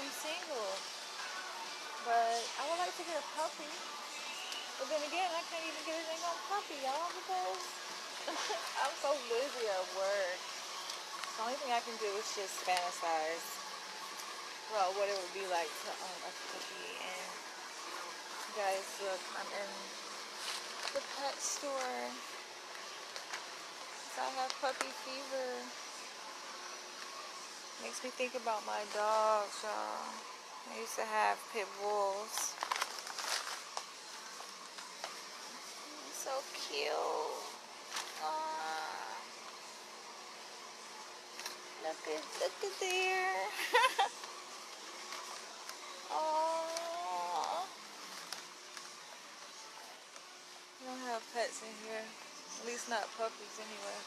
I'm single. But I would like to get a puppy. But then again, I can't even get a dang on puppy, y'all, because I'm so busy at work. The only thing I can do is just fantasize about what it would be like to own a puppy. And guys, look, I'm in the pet store. I have puppy fever. Makes me think about my dogs, y'all. I used to have pit bulls. So cute. Aww. Look at there. Aww. We don't have pets in here. At least not puppies anyway.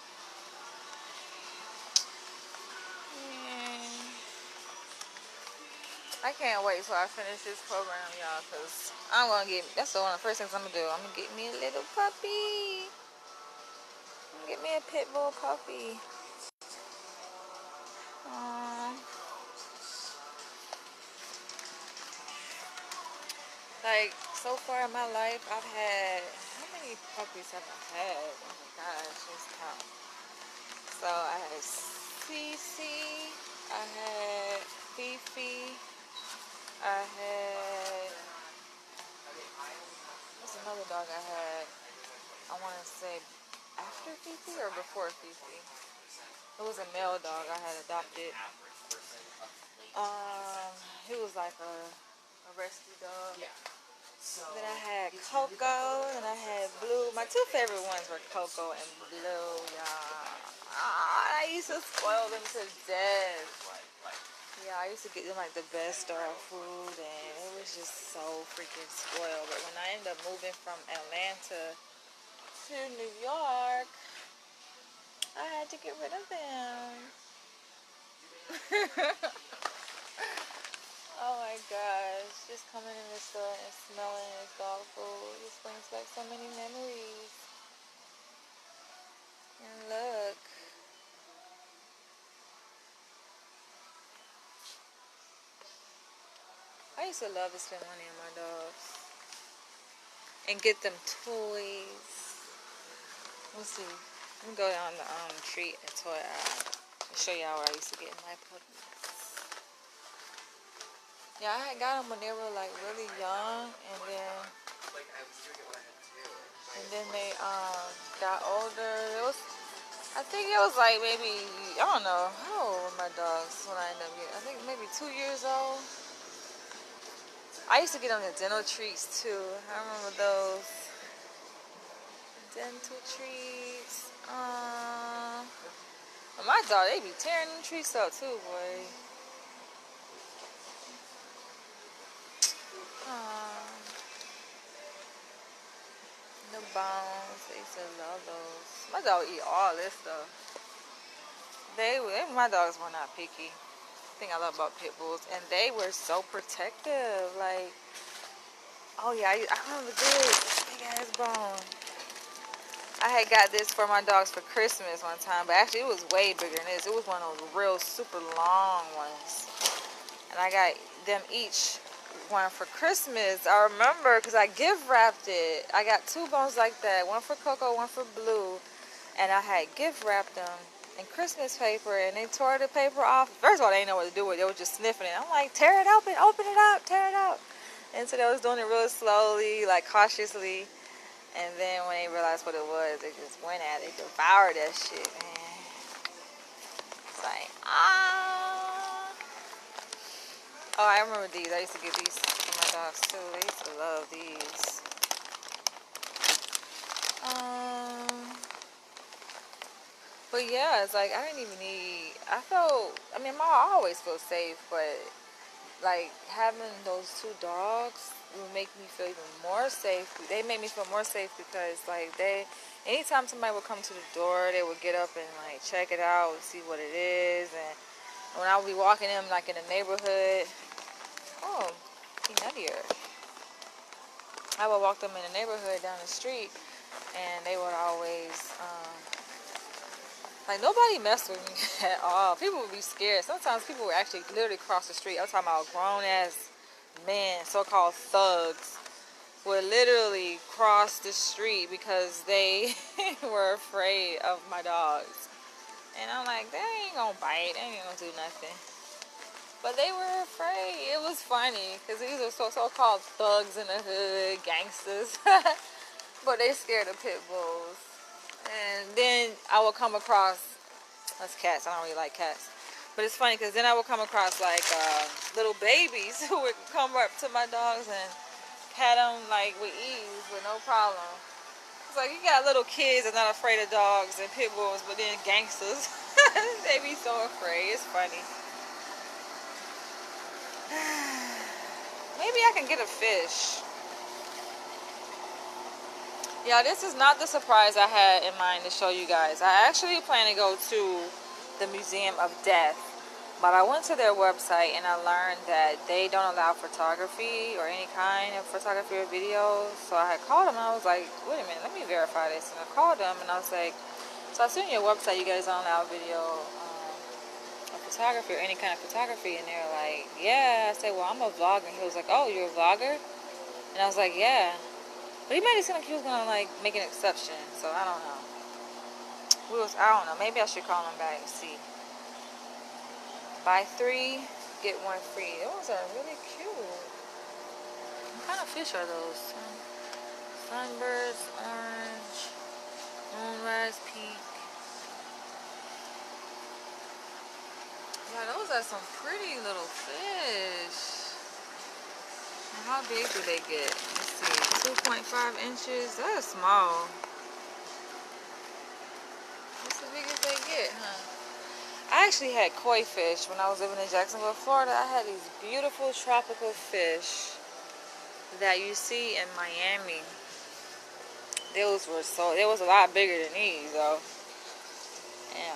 I can't wait till I finish this program, y'all, because I'm going to get, that's one of the first things I'm going to do. I'm going to get me a little puppy. Get me a pit bull puppy. Like, so far in my life, I've had, how many puppies have I had? Oh my gosh, let's count. So, I had Cece, I had Fifi, I had, what's another dog I had? I want to say after Fifi or before Fifi? It was a male dog I had adopted. He was like a rescue dog. Then I had Coco, and I had Blue. My two favorite ones were Coco and Blue, y'all. I used to spoil them to death. Yeah, I used to get them like the best dog food, and it was just so freaking spoiled. But when I ended up moving from Atlanta to New York, I had to get rid of them. Oh my gosh, just coming in the store and smelling this dog food just brings back so many memories. And look. I used to love to spend money on my dogs. And get them toys. Let's see. Let me go down the treat and toy aisle and show y'all where I used to get my puppies. Yeah, I had got them when they were like really young, and then they got older. I think it was like maybe, I don't know, how old were my dogs when I ended up getting, I think maybe 2 years old. I used to get them the dental treats too. I remember those. Dental treats. My dog, they be tearing them treats up too, boy. The bones, they used to love those. My dog eat all this stuff. My dogs were not picky. The thing I love about pit bulls, and they were so protective. Like, oh yeah, I remember this big ass bone. I had got this for my dogs for Christmas one time, but actually it was way bigger than this. It was one of those real super long ones. And I got them each one for Christmas. I remember because I gift wrapped it. I got 2 bones like that. One for Coco, one for Blue. And I had gift wrapped them in Christmas paper, and they tore the paper off. First of all, they didn't know what to do with it. They were just sniffing it. I'm like, tear it open it up, tear it up. And so they was doing it real slowly, like cautiously. And then when they realized what it was, they just went at it, devoured that shit, man. It's like, ah. Oh, I remember these. I used to get these for my dogs too. They used to love these. But yeah, it's like I didn't even need. I always feel safe, but like having those 2 dogs would make me feel even more safe. They made me feel more safe because like anytime somebody would come to the door, they would get up and like check it out, see what it is. And when I would be walking them like in the neighborhood, oh, he nuttier. I would walk them in the neighborhood down the street, and they would always Like, nobody messed with me at all. People would be scared. Sometimes people would actually literally cross the street. I'm talking about grown-ass men, so-called thugs, would literally cross the street because they were afraid of my dogs. And I'm like, they ain't gonna bite. They ain't gonna do nothing. But they were afraid. It was funny because these are so-called thugs in the hood, gangsters. But they scared of pit bulls. And then I would come across, that's cats, I don't really like cats. But it's funny because then I would come across like little babies who would come up to my dogs and pat them like with ease, with no problem. It's like you got little kids that are not afraid of dogs and pit bulls, but then gangsters, they be so afraid. It's funny. Maybe I can get a fish. Yeah, this is not the surprise I had in mind to show you guys. I actually plan to go to the Museum of Death, but I went to their website and I learned that they don't allow photography or any kind of photography or videos. So I had called them and I was like, wait a minute, let me verify this. And I called them and I was like, so I see on your website you guys don't allow video of photography or any kind of photography. And they were like, yeah. I said, well, I'm a vlogger. And he was like, oh, you're a vlogger? And I was like, yeah. But he made it seem like he was gonna like make an exception, so I don't know. I don't know. Maybe I should call him back and see. Buy 3, get 1 free. Those are really cute. What kind of fish are those? Sunburst, orange, moonrise peak. Yeah, those are some pretty little fish. How big do they get? Let's see, 2.5 inches. That is small. That's the biggest they get, huh? I actually had koi fish when I was living in Jacksonville, Florida. I had these beautiful tropical fish that you see in Miami. They was a lot bigger than these though. And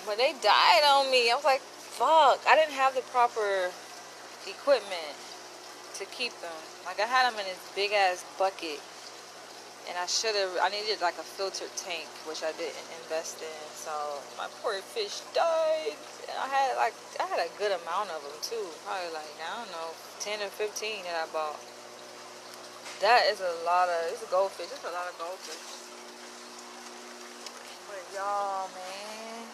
but they died on me. I was like, fuck. I didn't have the proper equipment to keep them. Like I had them in this big ass bucket, and I needed like a filtered tank, which I didn't invest in. So my poor fish died. And I had a good amount of them too. Probably like, I don't know, 10 or 15 that I bought. That is it's a goldfish. It's a lot of goldfish. But y'all, man,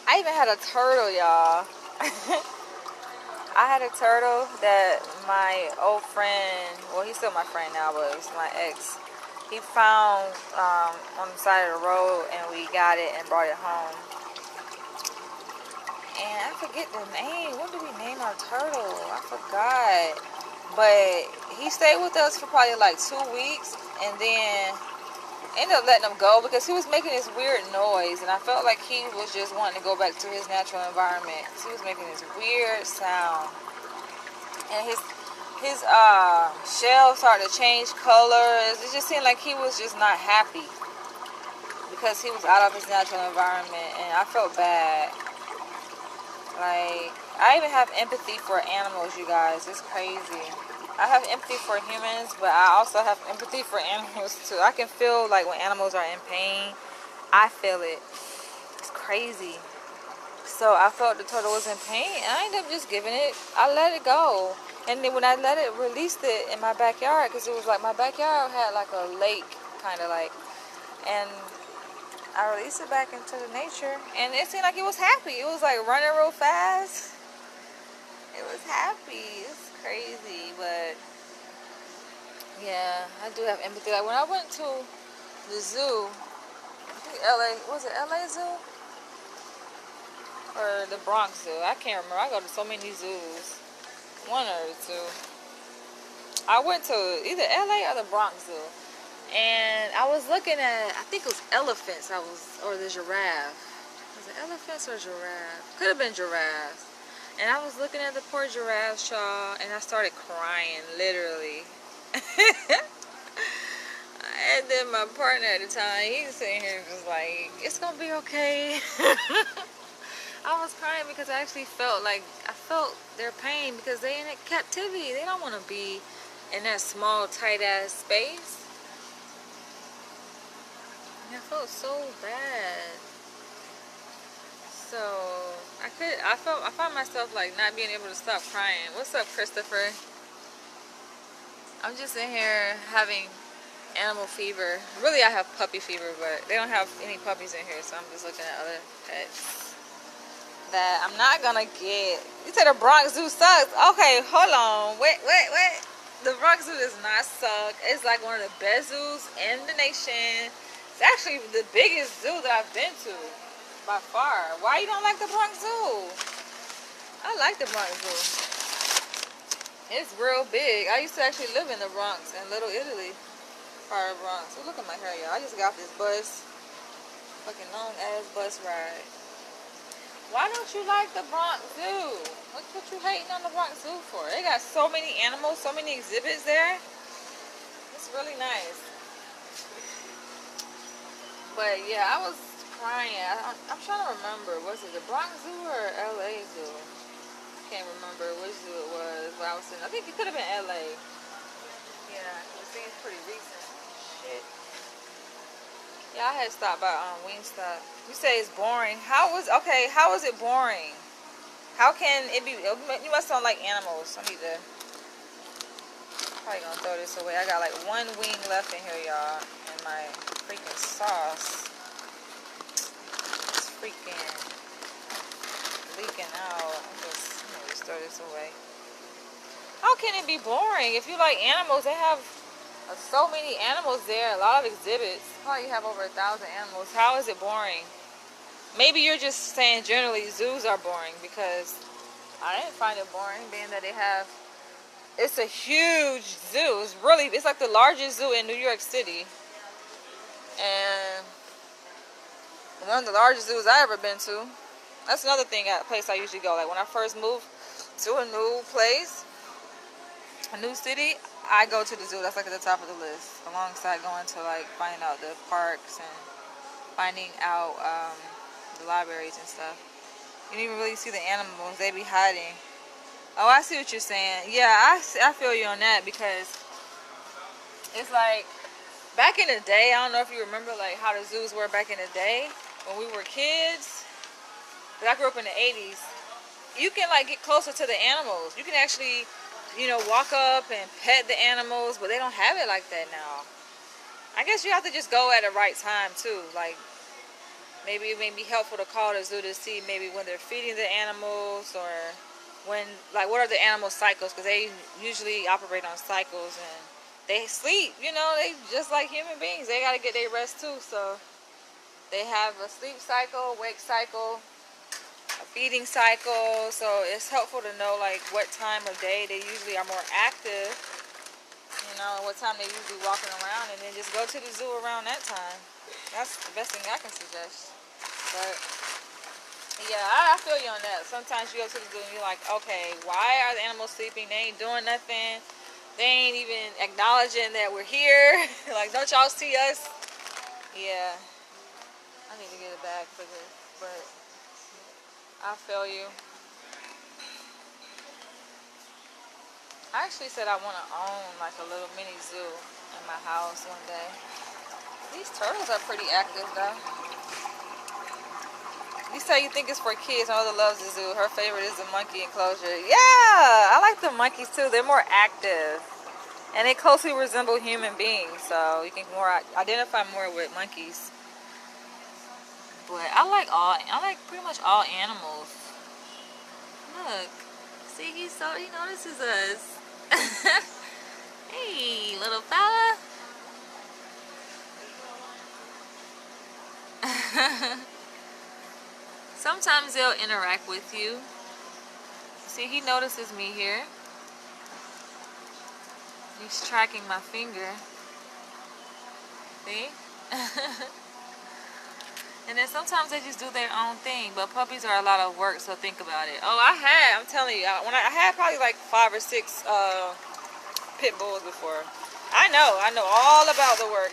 I even had a turtle, y'all. I had a turtle that my old friend, well, he's still my friend now, but it was my ex, he found on the side of the road, and we got it and brought it home. And I forget the name. What did we name our turtle? I forgot. But he stayed with us for probably like 2 weeks, and then ended up letting him go because he was making this weird noise, and I felt like he was just wanting to go back to his natural environment. He was making this weird sound, and his shell started to change colors. It just seemed like he was just not happy because he was out of his natural environment, and I felt bad. Like, I even have empathy for animals, you guys. It's crazy. I have empathy for humans, but I also have empathy for animals too. I can feel like when animals are in pain, I feel it. It's crazy. So I felt the turtle was in pain, and I ended up just giving it. I let it go, and then when I released it in my backyard, because it was like my backyard had like a lake, kind of like, and I released it back into the nature, and it seemed like it was happy. It was like running real fast. It was happy. It's crazy, but yeah, I do have empathy. Like when I went to the zoo, I think was it LA Zoo? Or the Bronx Zoo? I can't remember. I go to so many zoos. One or two. I went to either LA or the Bronx Zoo. And I was looking at, I think it was elephants, or the giraffe. Was it elephants or giraffe? Could have been giraffes. And I was looking at the poor giraffe, y'all, and I started crying, literally. And then my partner at the time, he was sitting here just like, it's gonna be okay. I was crying because I actually felt their pain because they in captivity. They don't want to be in that small, tight-ass space. I felt so bad. So I found myself like not being able to stop crying. What's up, Christopher? I'm just in here having animal fever. Really, I have puppy fever, but they don't have any puppies in here, so I'm just looking at other pets that I'm not gonna get. You said the Bronx Zoo sucks. Okay, hold on. Wait. The Bronx Zoo does not suck. It's like one of the best zoos in the nation. It's actually the biggest zoo that I've been to by far. Why you don't like the Bronx Zoo? I like the Bronx Zoo. It's real big. I used to actually live in the Bronx, in Little Italy, part of the Bronx. So look at my hair, y'all. I just got off this bus. Fucking long ass bus ride. Why don't you like the Bronx Zoo? What you hating on the Bronx Zoo for? They got so many animals, so many exhibits there. It's really nice. But yeah, I was crying. I'm trying to remember. Was it the Bronx Zoo or LA Zoo? I can't remember which zoo it was. But I think it could have been LA. Yeah, it seems pretty recent. Shit. Yeah, I had stopped by Wingstop. You say it's boring. How is it boring? How can it be? You must don't like animals. I need to probably gonna throw this away. I got like one wing left in here, y'all, and my freaking sauce. It's freaking leaking out. Let me just throw this away. How can it be boring? If you like animals, they have so many animals there. A lot of exhibits. Probably have over 1,000 animals. How is it boring? Maybe you're just saying generally zoos are boring, because I didn't find it boring, being that they have. It's a huge zoo. It's like the largest zoo in New York City, and one of the largest zoos I ever been to. That's another thing at a place I usually go. Like when I first moved to a new place, a new city, I go to the zoo. That's like at the top of the list, alongside going to like finding out the parks and finding out the libraries and stuff. You don't even really see the animals. They be hiding. Oh, I see what you're saying. Yeah, I feel you on that, because it's like back in the day, I don't know if you remember like how the zoos were back in the day when we were kids. But I grew up in the 80s. You can like get closer to the animals. You can actually, walk up and pet the animals, but they don't have it like that now. I guess you have to just go at the right time too. Like maybe it may be helpful to call the zoo to see maybe when they're feeding the animals, or when, like, what are the animal cycles, because they usually operate on cycles, and they sleep, they just like human beings. They got to get their rest too. So they have a sleep cycle, wake cycle, a feeding cycle. So it's helpful to know like what time of day they usually are more active, and what time they usually walking around, and then just go to the zoo around that time. That's the best thing I can suggest. But yeah, I feel you on that. Sometimes you go to the zoo and you're like, okay, why are the animals sleeping? They ain't doing nothing. They ain't even acknowledging that we're here. Like, don't y'all see us? Yeah. I need to get a bag for this, but I feel you. I actually said I want to own like a little mini zoo in my house one day. These turtles are pretty active though. You say you think it's for kids. My mother loves the zoo. Her favorite is the monkey enclosure. Yeah, I like the monkeys too. They're more active, and they closely resemble human beings, so you can identify more with monkeys. But I like pretty much all animals. Look, see, he notices us. Hey, little fella. Sometimes they'll interact with you. See, he notices me here. He's tracking my finger. See? And then sometimes they just do their own thing. But puppies are a lot of work, so think about it. Oh, I'm telling you, I had probably like 5 or 6 pit bulls before. I know all about the work.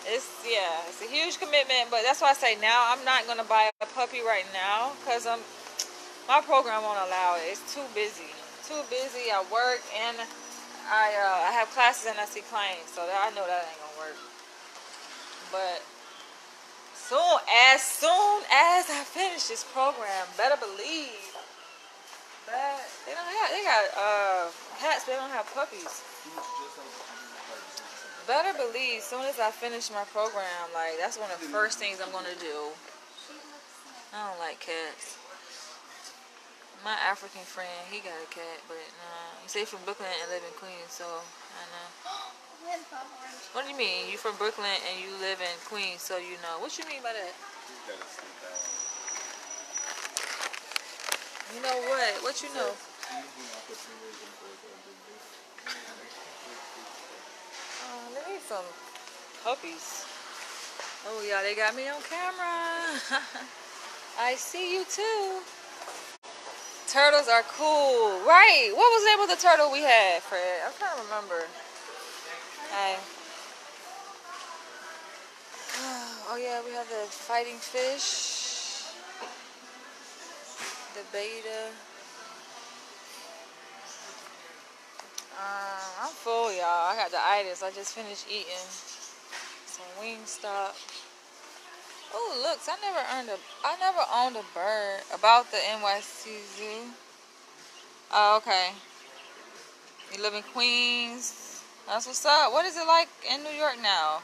It's a huge commitment, but that's why I say now I'm not gonna buy a puppy right now, because my program won't allow it. It's too busy. I work, and I have classes and I see clients, so I know that ain't gonna work. But soon as I finish this program, better believe. But they got cats, but they don't have puppies. Better believe, soon as I finish my program, like that's one of the first things I'm gonna do. I don't like cats. My African friend, he got a cat, but he say from Brooklyn and live in Queens, so I know. What do you mean? You from Brooklyn and you live in Queens, so you know. What you mean by that? You know what? What you know? They need some puppies. Oh yeah, they got me on camera. I see you too. Turtles are cool. Right. What was the name of the turtle we had, Fred? I'm trying to remember. Hey. Oh yeah, we have the fighting fish. The beta. I'm full, y'all. I got the itis. I just finished eating some Wingstop. Oh, look, I never owned a bird. About the NYC Zoo. Oh, okay. You live in Queens. That's what's up. What is it like in New York now?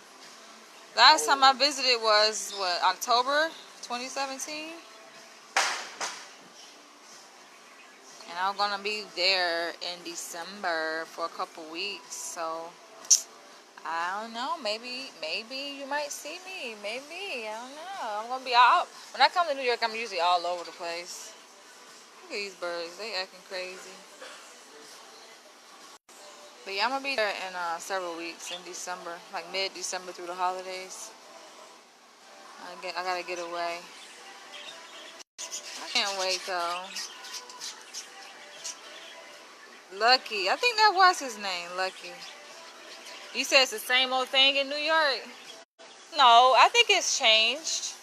Last time I visited was, what, October 2017? And I'm going to be there in December for a couple weeks. So, I don't know. Maybe you might see me. Maybe. I don't know. I'm going to be out. When I come to New York, I'm usually all over the place. Look at these birds. They acting crazy. But yeah, I'm going to be there in several weeks in December. Like mid-December through the holidays. I got to get away. I can't wait, though. Lucky. I think that was his name, Lucky. You said it's the same old thing in New York? No, I think it's changed.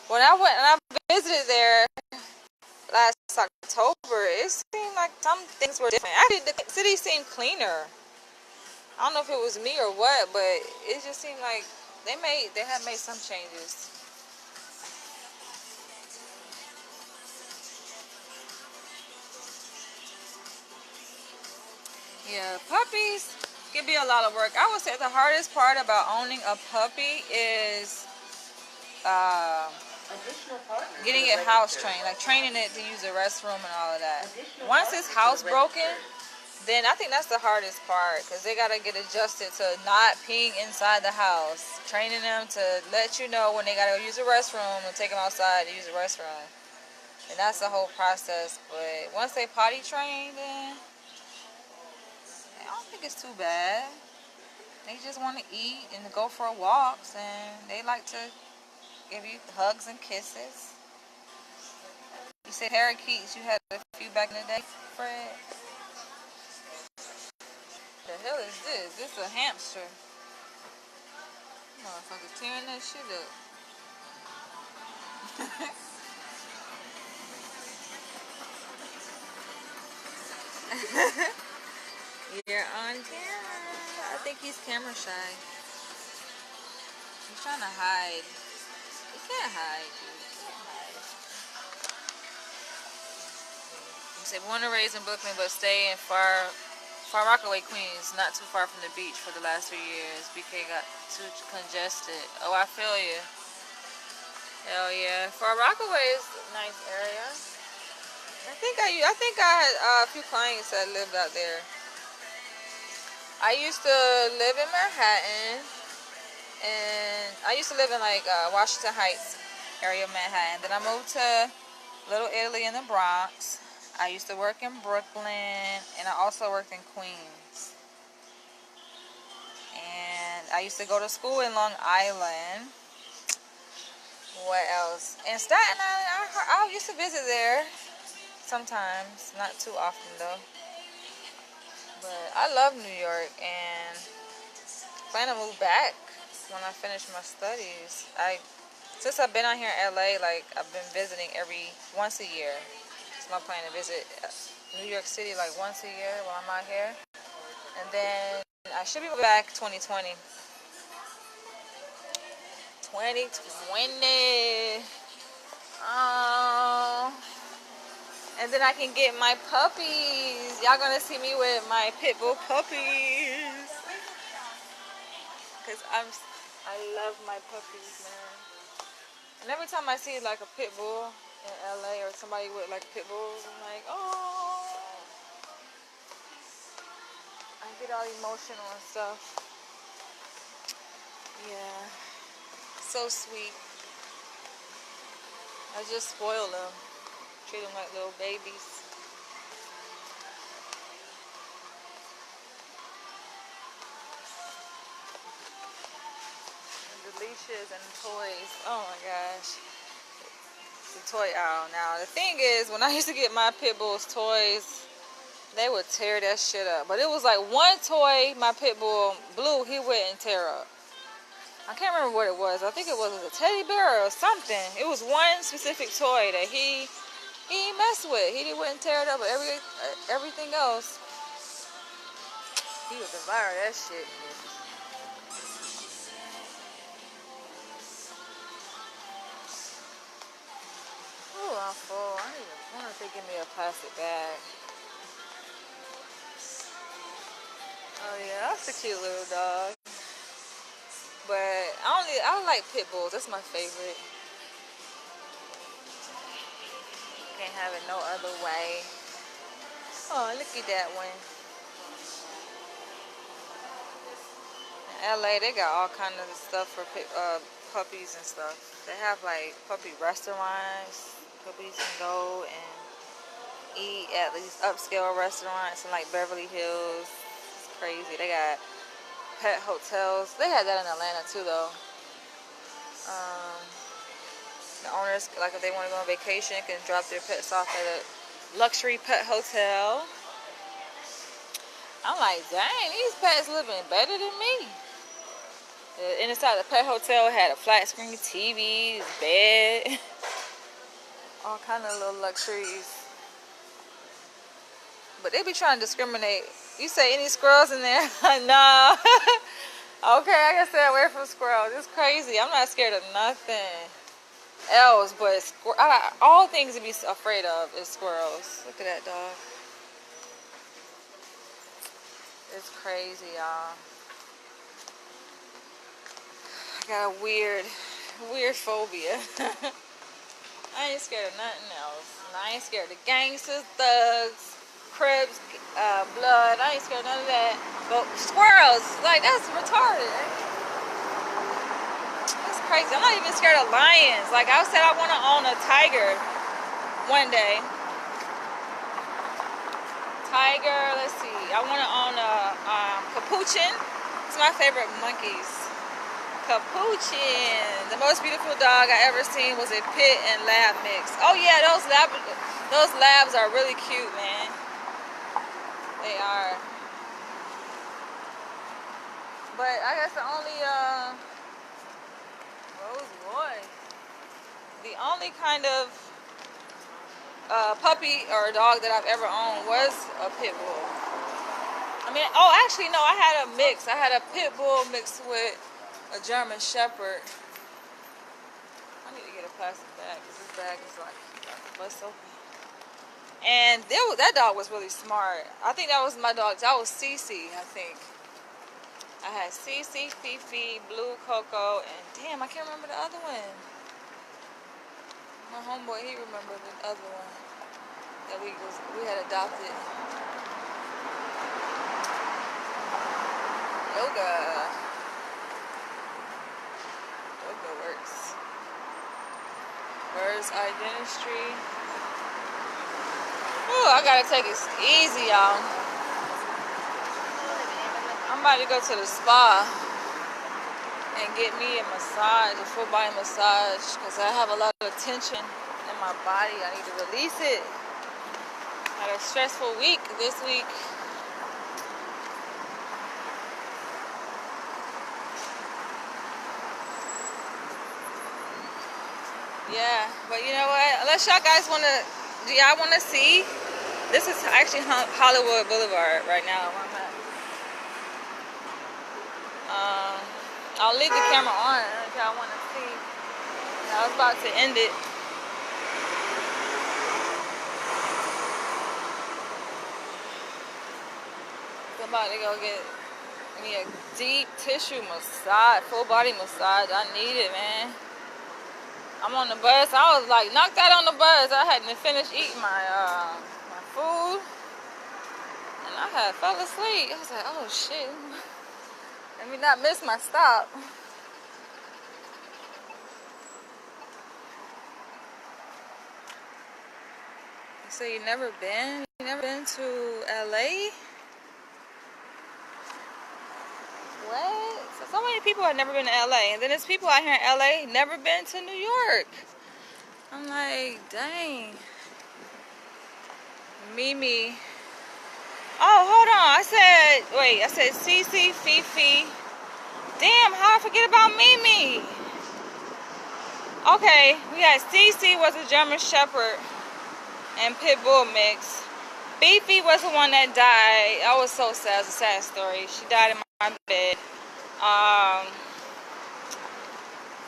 When I visited there last October, it seemed like some things were different. Actually, the city seemed cleaner. I don't know if it was me or what, but it just seemed like they had made some changes. Yeah, puppies can be a lot of work. I would say the hardest part about owning a puppy is getting it house trained, like training it to use the restroom and all of that. Once it's housebroken, then I think that's the hardest part because they got to get adjusted to not peeing inside the house. Training them to let you know when they got to use the restroom and take them outside to use the restroom. And that's the whole process. But once they potty train, then I don't think it's too bad. They just want to eat and go for walks, and they like to give you hugs and kisses. You said parakeets, you had a few back in the day, Fred? The hell is this? This is a hamster. Motherfuckers tearing that shit up. You're on camera. I think he's camera shy. He's trying to hide. He can't hide, dude. He can't hide. You said born and raised in Brooklyn, but stay in Far Rockaway, Queens, not too far from the beach for the last 3 years. BK got too congested. Oh, I feel you. Hell yeah. Far Rockaway is a nice area. I think I had a few clients that lived out there. I used to live in Manhattan, and I used to live in like Washington Heights area of Manhattan. Then I moved to Little Italy in the Bronx. I used to work in Brooklyn, and I also worked in Queens. And I used to go to school in Long Island. What else? In Staten Island, I used to visit there sometimes, not too often though. But I love New York, and plan to move back when I finish my studies. Since I've been out here in LA, like I've been visiting once a year. It's my plan to visit New York City like once a year while I'm out here, and then I should be back 2020. 2020. Um, and then I can get my puppies. Y'all gonna see me with my pit bull puppies. Cause I love my puppies, man. And every time I see like a pit bull in LA or somebody with like pit bulls, I'm like, oh, I get all emotional and stuff. Yeah, so sweet. I just spoil them, treat them like little babies. And the leashes and the toys. Oh my gosh. The toy aisle. Now the thing is, when I used to get my pit bulls toys, they would tear that shit up. But it was like one toy my pit bull Blue, he wouldn't tear up. I can't remember what it was. I think it was a teddy bear or something. It was one specific toy that he messed with. He wouldn't tear it up, but everything else, he would devour that shit. Ooh, I'm full. I wonder if they give me a plastic bag. Oh yeah, that's a cute little dog. But I like pit bulls. That's my favorite. Can't have it no other way. Oh, look at that one. In LA, they got all kind of stuff for puppies and stuff. They have like puppy restaurants. Puppies can go and eat at these upscale restaurants in like Beverly Hills. It's crazy. They got pet hotels. They had that in Atlanta too, though. The owners, like if they want to go on vacation, can drop their pets off at a luxury pet hotel. I'm like, dang, these pets living better than me. Inside the pet hotel had a flat screen TV, bed, all kind of little luxuries. But they be trying to discriminate. You say any squirrels in there? No. Okay, I can stay away from squirrels. It's crazy. I'm not scared of nothing else, but all things to be afraid of is squirrels. Look at that dog. It's crazy, y'all. I got a weird phobia. I ain't scared of nothing else. And I ain't scared of gangsters, thugs, Crips, blood. I ain't scared of none of that. But squirrels, like, that's retarded. That's crazy. I'm not even scared of lions. Like, I said I want to own a tiger one day. Tiger, let's see. I want to own a capuchin. It's my favorite monkeys. Capuchin. The most beautiful dog I ever seen was a pit and lab mix. Oh yeah, those labs are really cute, man. They are. But I guess the only Rose boy. The only kind of puppy or dog that I've ever owned was a pit bull. I mean, oh, actually no, I had a mix. I had a pit bull mixed with a German Shepherd. I need to get a plastic bag because this bag is like bust open. And that dog was really smart. I think that was my dog. That was Cece, I think. I had Cece, Fifi, Blue, Coco, and damn, I can't remember the other one. My homeboy, he remembered the other one that we had adopted. Yoga works. Bird's Eye Dentistry. Ooh, I gotta take it easy, y'all. I'm about to go to the spa and get me a massage, a full body massage, because I have a lot of tension in my body. I need to release it. I had a stressful week this week. Yeah, but you know what? Unless y'all guys do y'all want to see? This is actually Hollywood Boulevard right now where I'm at. I'll leave the camera on if y'all want to see. I was about to end it. I'm about to go get me a deep tissue massage, full body massage. I need it, man. I'm on the bus. I was like knocked out on the bus. I hadn't finished eating my food, and I had fell asleep. I was like, oh shit, let me not miss my stop. So you never been? You never been to LA? What? So many people have never been to LA, and then there's people out here in LA never been to New York. I'm like, dang. Mimi. Oh, hold on. I said Cece, Fifi. Damn, how I forget about Mimi? Okay, we had Cece was a German Shepherd and Pit Bull mix. Fifi was the one that died. I was so sad. It's a sad story. She died in my bed.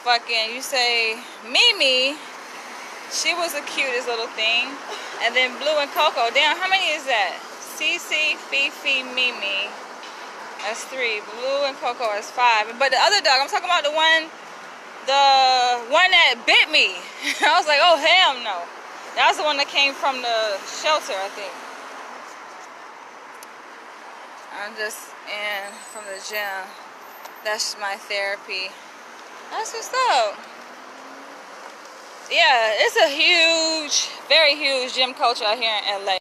Fucking, you say Mimi, she was the cutest little thing. And then Blue and Coco. Damn, how many is that? Cece, Fifi, Mimi. That's 3. Blue and Coco is 5. But the other dog, I'm talking about the one that bit me. I was like, oh hell no. That was the one that came from the shelter, I think. I'm just in from the gym. That's my therapy. That's what's up. Yeah, it's a huge, very huge gym culture out here in LA.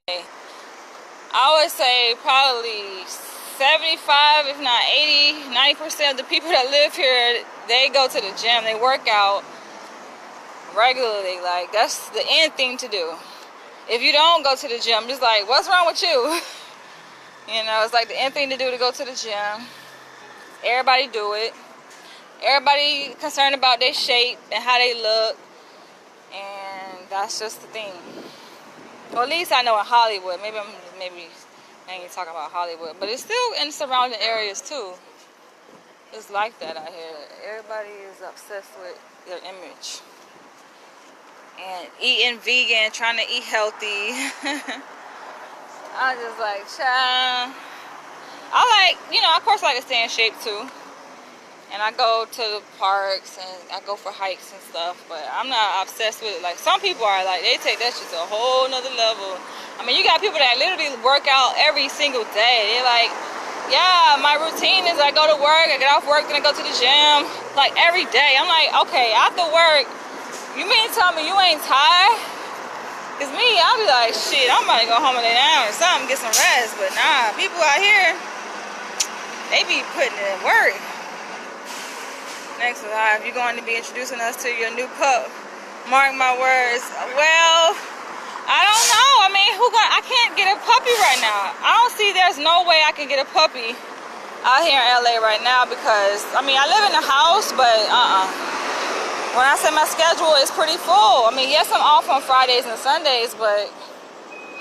I would say probably 75, if not 80, 90% of the people that live here, they go to the gym. They work out regularly. Like, that's the end thing to do. If you don't go to the gym, just like, what's wrong with you? You know, it's like the end thing to do to go to the gym. Everybody do it. Everybody concerned about their shape and how they look. And that's just the thing. Well, at least I know in Hollywood. Maybe I ain't talking about Hollywood. But it's still in surrounding areas too. It's like that out here. Everybody is obsessed with their image. And eating vegan, trying to eat healthy. I was just like, child. I like, you know, of course I like to stay in shape too. And I go to the parks and I go for hikes and stuff. But I'm not obsessed with it. Like some people are, like they take that shit to a whole nother level. I mean, you got people that literally work out every single day. They're like, yeah, my routine is I go to work, I get off work, then I go to the gym. Like every day. I'm like, okay, after work, you mean to tell me you ain't tired? Cause me, I'll be like, shit, I'm about to go home and lay down or something, get some rest. But nah, people out here, they be putting in work. Next live, you're going to be introducing us to your new pup. Mark my words. Well, I don't know. I mean, I can't get a puppy right now. I don't see there's no way I can get a puppy out here in LA right now because, I mean, I live in a house, but when I say my schedule is pretty full. I mean, yes, I'm off on Fridays and Sundays, but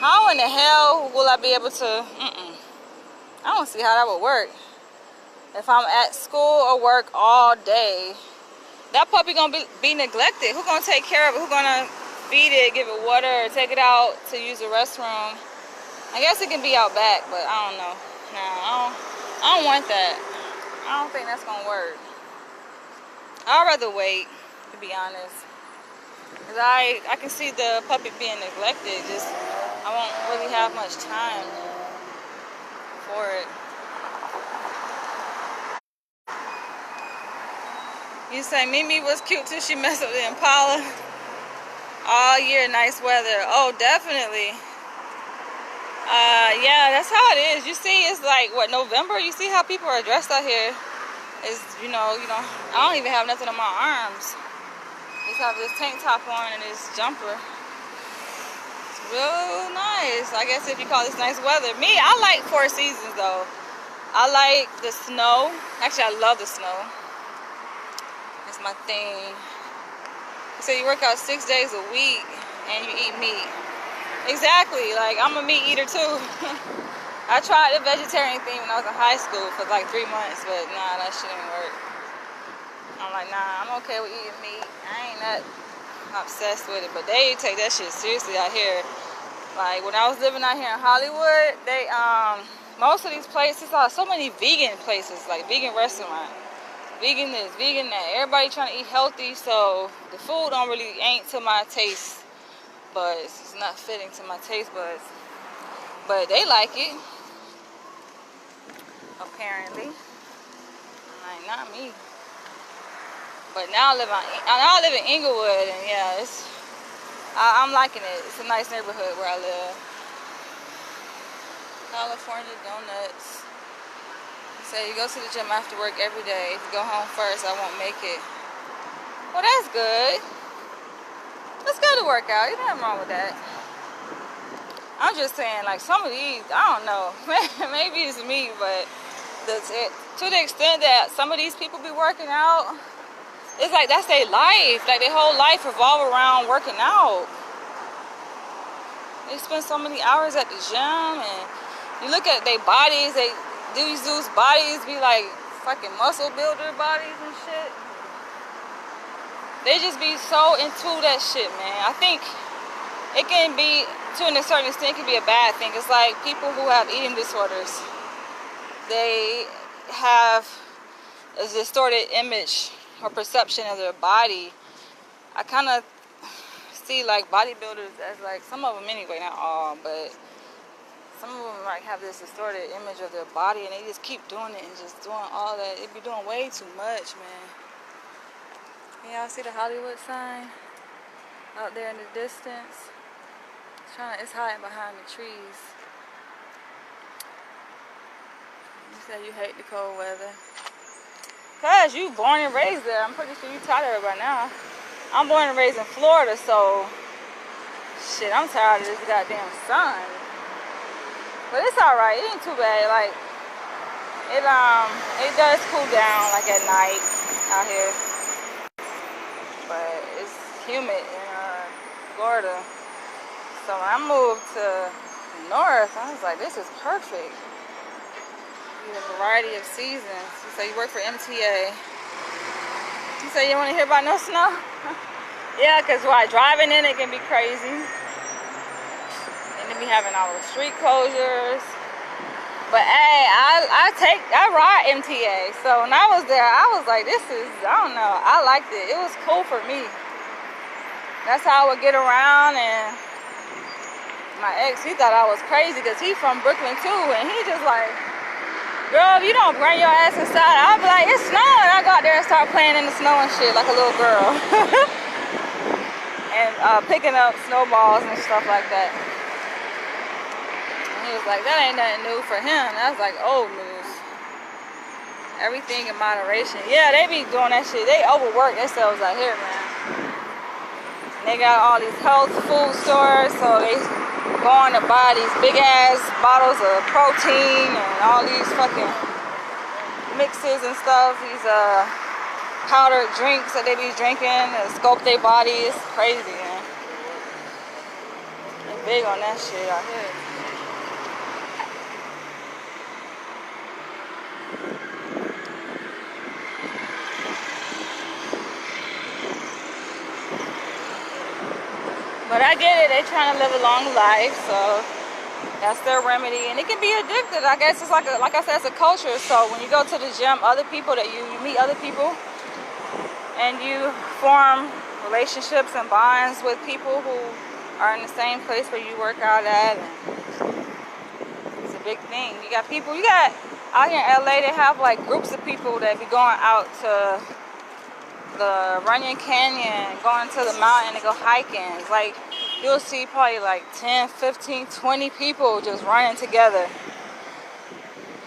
how in the hell will I be able to, I don't see how that would work. If I'm at school or work all day, that puppy gonna be neglected. Who's gonna take care of it? Who's gonna feed it, give it water, take it out to use the restroom? I guess it can be out back, but I don't know. Nah, I don't want that. I don't think that's gonna work. I'd rather wait, to be honest. Cause I can see the puppy being neglected. Just I won't really have much time for it. You say Mimi was cute too. She messed up the Impala all year. Nice weather. Oh, definitely. Yeah, that's how it is. You see, it's like what, November. You see how people are dressed out here. Is you know. I don't even have nothing on my arms. Just have this tank top on and this jumper. It's real nice. I guess if you call this nice weather. Me, I like 4 seasons though. I like the snow. Actually, I love the snow. It's my thing. So you work out 6 days a week and you eat meat. Exactly. Like I'm a meat eater too. I tried the vegetarian thing when I was in high school for like 3 months, but nah, that shit didn't work. I'm like, nah, I'm okay with eating meat. I ain't that obsessed with it, but they take that shit seriously out here. Like when I was living out here in Hollywood, they most of these places are so many vegan places, like vegan restaurants. Vegan this, vegan that. Everybody trying to eat healthy, so the food ain't to my taste buds. It's not fitting to my taste buds. But they like it, apparently. I'm like, not me. But now I live in Inglewood, and yeah, I'm liking it. It's a nice neighborhood where I live. California Donuts. So you go to the gym after work every day. If you go home first, I won't make it. Well, that's good. Let's go to work out. There's nothing wrong with that. I'm just saying, like, some of these, I don't know. Maybe it's me, but to the extent that some of these people be working out, it's like that's their life. Like, their whole life revolve around working out. They spend so many hours at the gym, and you look at their bodies, these dudes' bodies be like fucking muscle builder bodies and shit. They just be so into that shit, man. I think it can be, to a certain extent, it can be a bad thing. It's like people who have eating disorders. They have a distorted image or perception of their body. I kind of see like bodybuilders as like, some of them anyway, not all, but some of them like have this distorted image of their body, and they just keep doing it and just doing all that. It be doing way too much, man. Can y'all see the Hollywood sign out there in the distance? It's hiding behind the trees. You say you hate the cold weather. Cause you born and raised there. I'm pretty sure you tired of it by now. I'm born and raised in Florida, so shit, I'm tired of this goddamn sun. But it's alright, it ain't too bad. Like it does cool down like at night out here. But it's humid in Florida. So when I moved to the north, I was like, this is perfect. You have a variety of seasons. You say you work for MTA. You say you want to hear about no snow? Yeah, because driving in it can be crazy. And then we having all the street closures. But hey, I ride MTA. So when I was there, I was like, I don't know, I liked it. It was cool for me. That's how I would get around. And my ex, he thought I was crazy because he from Brooklyn too. And he just like, girl, if you don't bring your ass inside, I'll be like, it's snowing. I go out there and start playing in the snow and shit like a little girl. And picking up snowballs and stuff like that. He was like, that ain't nothing new for him. That was like old news. Everything in moderation. Yeah, they be doing that shit. They overwork themselves out here, man. And they got all these health food stores, so they go on to buy these big ass bottles of protein and all these fucking mixes and stuff. These powdered drinks that they be drinking to sculpt their bodies. Crazy, man. They big on that shit out here. But I get it, they trying to live a long life, so that's their remedy. And it can be addictive. I guess it's like I said, it's a culture. So when you go to the gym, other people that you meet other people, and you form relationships and bonds with people who are in the same place where you work out at. And it's a big thing. You got out here in LA, they have like groups of people that be going out to the Runyon Canyon, going to the mountain to go hiking. It's like you'll see probably like 10, 15, 20 people just running together.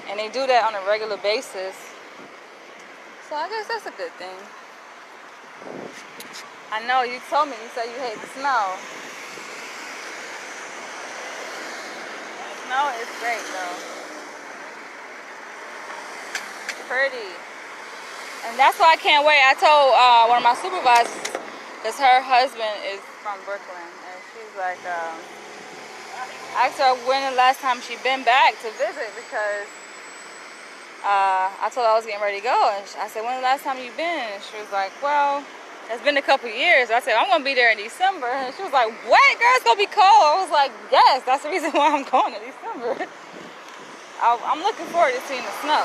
And they do that on a regular basis. So I guess that's a good thing. I know you told me, you said you hate the snow. Snow is great though. It's pretty. And that's why I can't wait. I told one of my supervisors, because her husband is from Brooklyn, and she's like, I asked her when the last time she'd been back to visit, because I told her I was getting ready to go, and I said, when the last time you been? And she was like, well, it's been a couple years. I said, I'm gonna be there in December. And she was like, what, girl, it's gonna be cold. I was like, yes, that's the reason why I'm going in December. I'm looking forward to seeing the snow.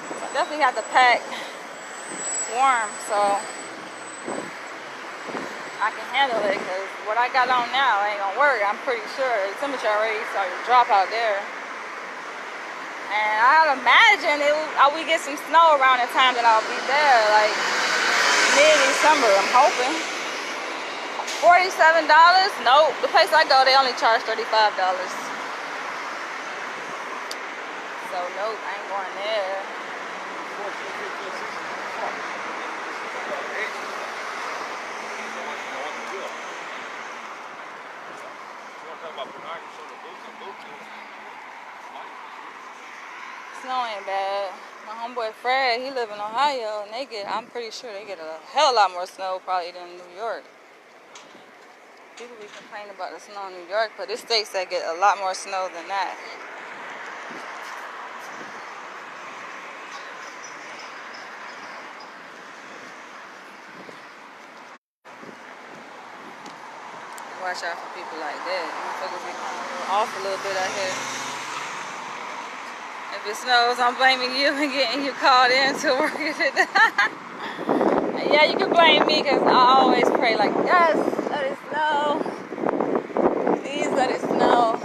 So I definitely have to pack warm so I can handle it, because what I got on now ain't gonna work. I'm pretty sure the temperature already started to drop out there. And I'd imagine we get some snow around the time that I'll be there, like mid-December, I'm hoping. $47? Nope. The place I go, they only charge $35. So nope, I ain't going there. Snow ain't bad. My homeboy Fred, he live in Ohio, and I'm pretty sure they get a hell of a lot more snow probably than New York. People be complaining about the snow in New York, but there's states that get a lot more snow than that. Watch out for people like that. Motherfuckers be coming off a little bit out here. If it snows, I'm blaming you and getting you called in to work it. Yeah, you can blame me, because I always pray like, yes, let it snow. Please let it snow.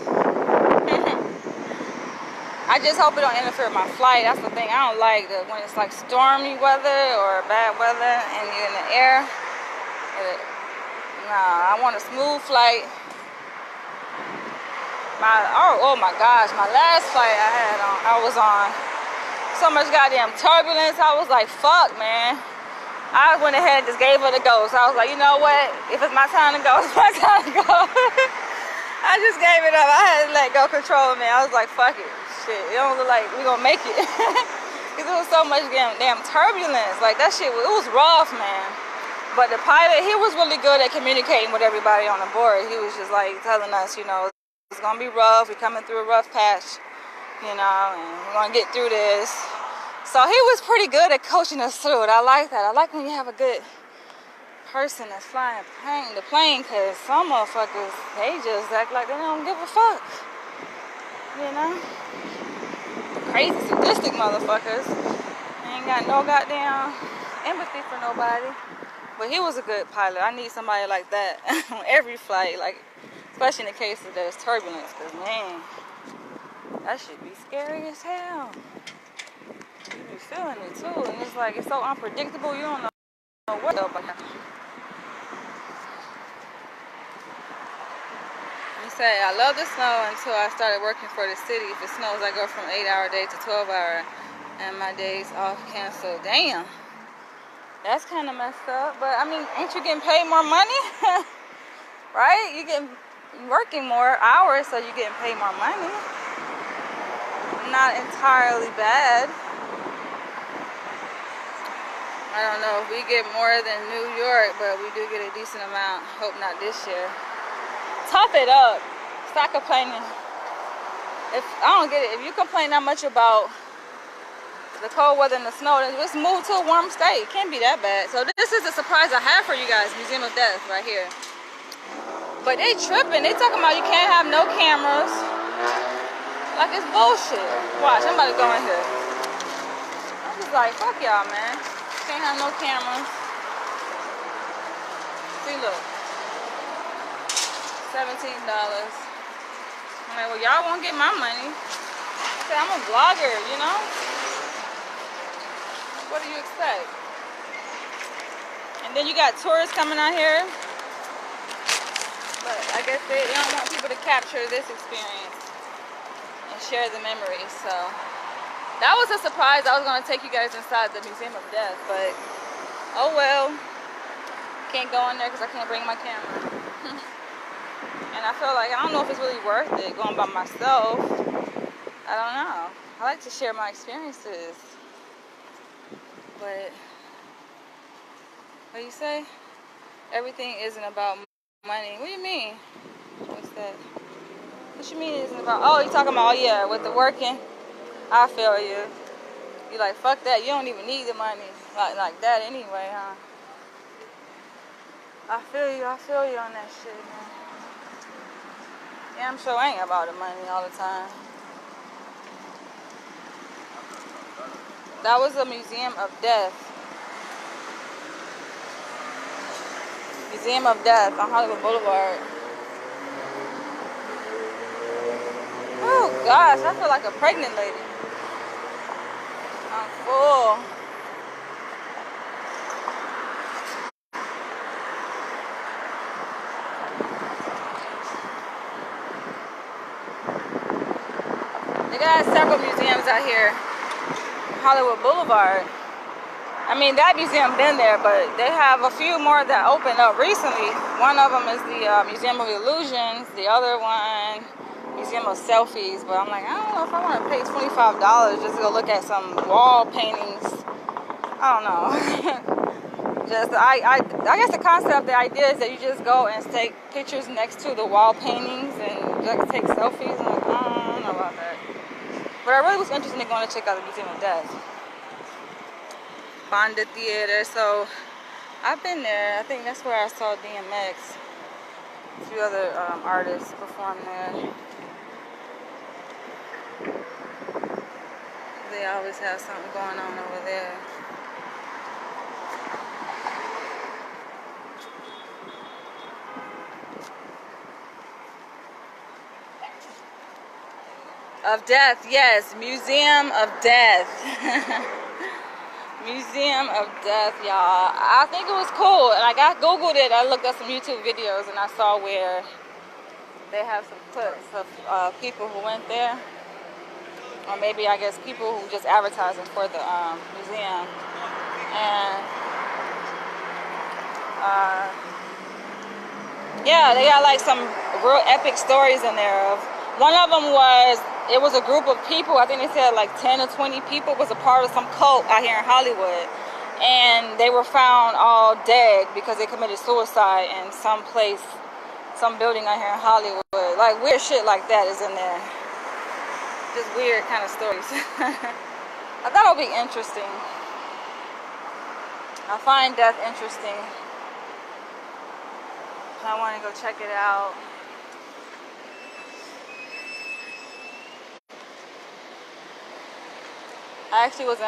I just hope it don't interfere with my flight. That's the thing. I don't like when it's like stormy weather or bad weather and you're in the air. Nah, I want a smooth flight. Oh my gosh, my last flight I was on so much goddamn turbulence. I was like, fuck, man. I went ahead and just gave her the go. So I was like, you know what? If it's my time to go, it's my time to go. I just gave it up. I had to let go control me. I was like, fuck it. Shit, it don't look like we gonna make it. Because there was so much damn turbulence. Like, that shit, it was rough, man. But the pilot, he was really good at communicating with everybody on the board. He was just like telling us, you know, it's gonna be rough. We're coming through a rough patch, you know, and we're gonna get through this. So he was pretty good at coaching us through it. I like that. I like when you have a good person that's flying the plane, because some motherfuckers, they just act like they don't give a fuck, you know? Crazy sadistic motherfuckers. They ain't got no goddamn empathy for nobody. But he was a good pilot. I need somebody like that on every flight, like, especially in the case of there's turbulence, because man, that should be scary as hell. You be feeling it too, and it's like, it's so unpredictable, you don't know what up. You say, I love the snow until I started working for the city. If it snows, I go from 8-hour day to 12-hour, and my days off canceled. Damn. That's kind of messed up, but I mean, ain't you getting paid more money? Right? You're working more hours, so you're getting paid more money. Not entirely bad. I don't know if we get more than New York, but we do get a decent amount. Hope not this year. Tough it up. Stop complaining. I don't get it. If you complain that much about the cold weather and the snow, then just move to a warm state. It can't be that bad. So this is a surprise I have for you guys. Museum of Death right here. But they tripping. They talking about you can't have no cameras. Like, it's bullshit. Watch, I'm about to go in here. I'm just like, fuck y'all, man. Can't have no cameras. See, look. $17. I'm like, well, y'all won't get my money. I said, I'm a vlogger, you know? What do you expect? And then you got tourists coming out here. But I guess they don't want people to capture this experience and share the memories. So that was a surprise. I was going to take you guys inside the Museum of Death, but oh well. Can't go in there because I can't bring my camera. And I feel like, I don't know if it's really worth it going by myself. I don't know. I like to share my experiences. But what do you say? Everything isn't about money. What do you mean? What's that? What you mean it isn't about? Oh, you talking about, oh yeah, with the working? I feel you. You like, fuck that. You don't even need the money like that anyway, huh? I feel you on that shit, man. Yeah, I'm sure I ain't about the money all the time. That was a museum of death. Museum of Death on Hollywood Boulevard. Oh gosh, I feel like a pregnant lady. I'm full. They got several museums out here. Hollywood Boulevard. I mean, that museum been there, but they have a few more that opened up recently. One of them is the Museum of Illusions. The other one, Museum of Selfies. But I'm like, I don't know if I want to pay $25 just to go look at some wall paintings. I don't know. I guess the concept, the idea is that you just go and take pictures next to the wall paintings and just take selfies. I'm like, I don't know about that. But I really was interested in going to check out the Museum of Death. Fonda Theater, so I've been there. I think that's where I saw DMX. A few other artists perform there. They always have something going on over there. Of Death, yes, Museum of Death. Museum of Death, y'all. I think it was cool, and I Googled it. I looked up some YouTube videos, and I saw where they have some clips of people who went there, or maybe I guess people who just advertising for the museum. And yeah, they got like some real epic stories in there. One of them was, it was a group of people, I think they said like 10 or 20 people was a part of some cult out here in Hollywood. And they were found all dead because they committed suicide in some place, some building out here in Hollywood. Like weird shit like that is in there. Just weird kind of stories. I thought it would be interesting. I find death interesting. I want to go check it out. I actually was in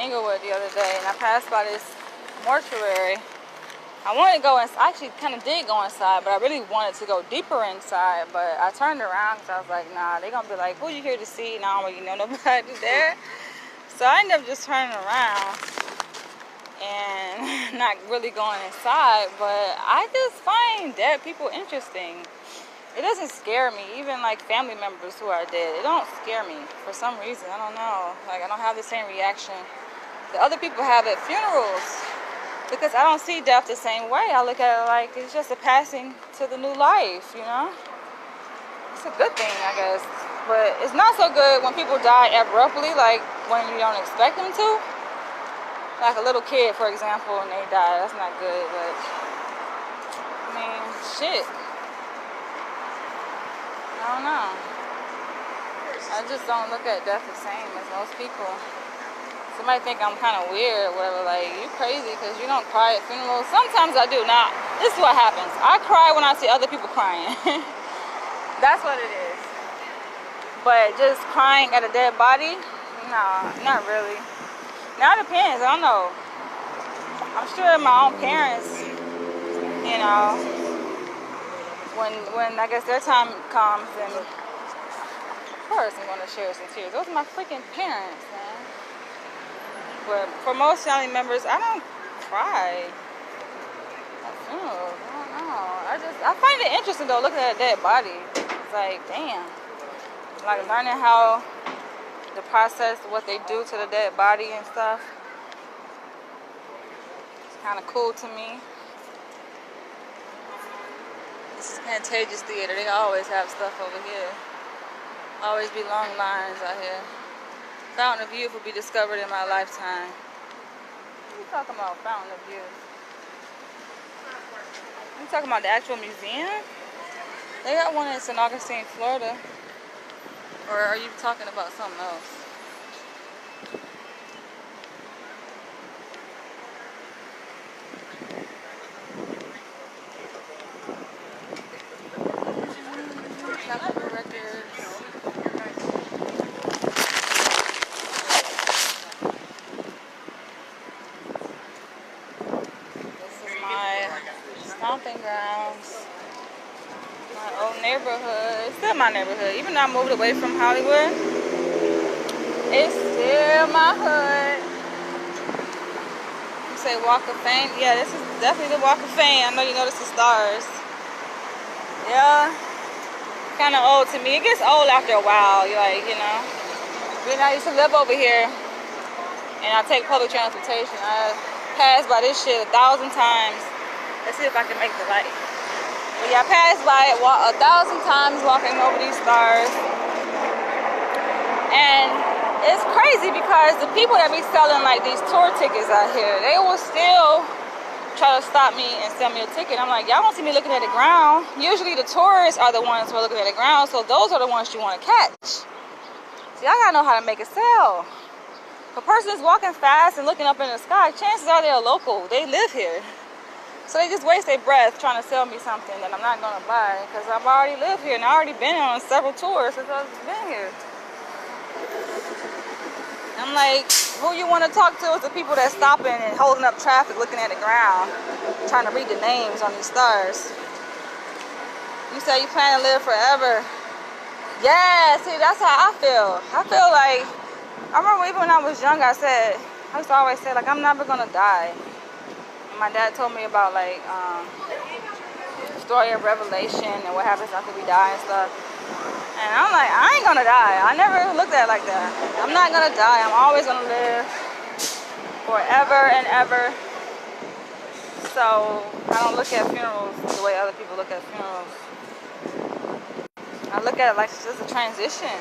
Inglewood the other day, and I passed by this mortuary. I wanted to go inside. I actually kind of did go inside, but I really wanted to go deeper inside. But I turned around because I was like, nah, they're going to be like, who you here to see? And I don't really know nobody there. So I ended up just turning around and not really going inside. But I just find dead people interesting. It doesn't scare me. Even like family members who are dead, it don't scare me for some reason. I don't know. Like I don't have the same reaction that other people have at funerals, because I don't see death the same way. I look at it like it's just a passing to the new life, you know? It's a good thing, I guess. But it's not so good when people die abruptly, like when you don't expect them to. Like a little kid, for example, and they die. That's not good, but I mean, shit. I don't know. I just don't look at death the same as most people. Somebody think I'm kind of weird or whatever, like, you crazy because you don't cry at funerals. Sometimes I do. Now, this is what happens. I cry when I see other people crying. That's what it is. But just crying at a dead body? Nah, not really. Now it depends. I don't know. I'm sure my own parents, you know, when I guess their time comes, and of course I'm going to share some tears. Those are my freaking parents, man. But for most family members, I don't cry at funerals. I don't know. I find it interesting though, looking at a dead body. It's like, damn. Like learning how the process, what they do to the dead body and stuff. It's kind of cool to me. This is Pantages Theater. They always have stuff over here. Always be long lines out here. Fountain of Youth will be discovered in my lifetime. What are you talking about, Fountain of Youth? You talking about the actual museum? They got one in St. Augustine, Florida. Or are you talking about something else? Capitol Records. This is my stomping grounds. My old neighborhood. It's still my neighborhood. Even though I moved away from Hollywood, it's still my hood. You say Walk of Fame? Yeah, this is definitely the Walk of Fame. I know you notice the stars. Yeah. Kind of old to me. It gets old after a while. You're like, you know. When I used to live over here and I take public transportation, I passed by this shit 1,000 times. Let's see if I can make the light. But yeah, I passed by it 1,000 times walking over these stars. And it's crazy because the people that be selling like these tour tickets out here, they will still try to stop me and sell me a ticket. I'm like, y'all won't see me looking at the ground. Usually the tourists are the ones who are looking at the ground, so those are the ones you want to catch. See, I gotta know how to make it sell. If a person is walking fast and looking up in the sky, chances are they're local. They live here. So they just waste their breath trying to sell me something that I'm not gonna buy because I've already lived here and I already been on several tours since I've been here. I'm like, who you want to talk to is the people that's stopping and holding up traffic, looking at the ground, trying to read the names on these stars. You say you plan to live forever. Yeah, see, that's how I feel. I feel like, I remember even when I was young, I used to always say, like, I'm never gonna die. And my dad told me about, like, the story of Revelation and what happens after we die and stuff. And I'm like, I ain't gonna die. I never looked at it like that. I'm not gonna die. I'm always gonna live forever and ever. So I don't look at funerals the way other people look at funerals. I look at it like it's just a transition.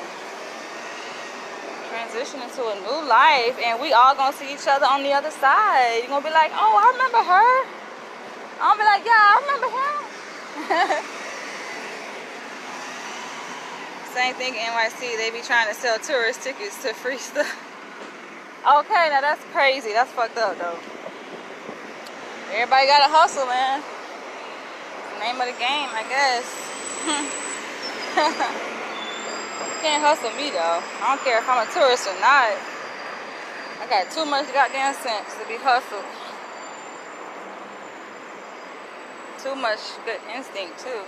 Transition into a new life, and we all gonna see each other on the other side. You're gonna be like, oh, I remember her. I'm gonna be like, yeah, I remember him. Same thing in NYC, they be trying to sell tourist tickets to free stuff. Okay, now that's crazy. That's fucked up though. Everybody gotta hustle, man. It's the name of the game, I guess. You can't hustle me though. I don't care if I'm a tourist or not. I got too much goddamn sense to be hustled. Too much good instinct too.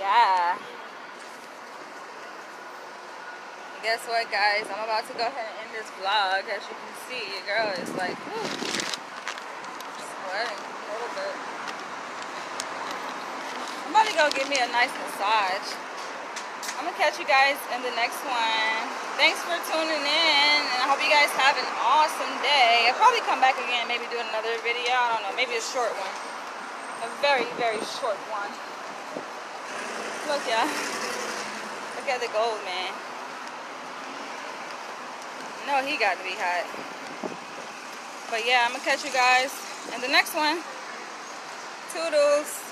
Yeah. Guess what, guys? I'm about to go ahead and end this vlog. As you can see, your girl is like, whew, sweating a little bit. I'm about to go give me a nice massage. I'm gonna catch you guys in the next one. Thanks for tuning in, and I hope you guys have an awesome day. I'll probably come back again, maybe do another video. I don't know, maybe a short one. A very, very short one. Look, y'all. Look at the gold, man. No, he got to be hot. But yeah, I'm gonna catch you guys in the next one. Toodles.